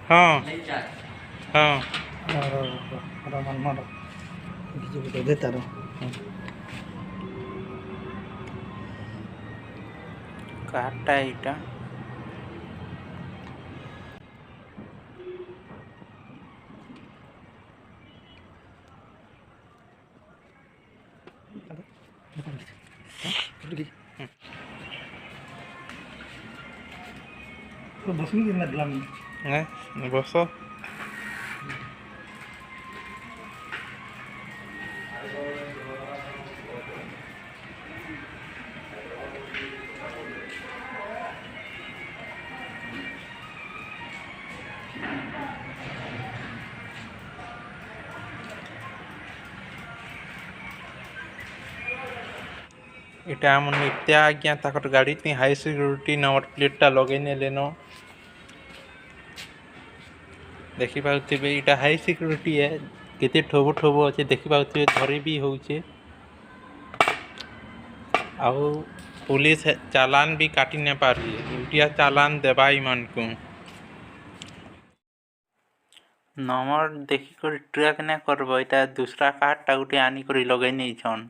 हाँ हाँ रमन मारो देता रहो काटा इटा बसनी कितना दिला बस इटा आम नित्या आज्ञा ताकर गाड़ी थी हाई सिक्योरिटी नंबर प्लेटा लगे नेलेन देखी पाउथिबे इटा हाई सिक्योरिटी है केते ठोबो ठोबो अच्छे देखी पाउथिबे धरी भी होउछे आउ पुलिस चालान भी काटी न पारी उल्टिया चालान देबा ईमान को नंबर देखी कर ट्रैक न करबो इटा दूसरा कार्ड टा गुटे आनी करी लगे नै छन।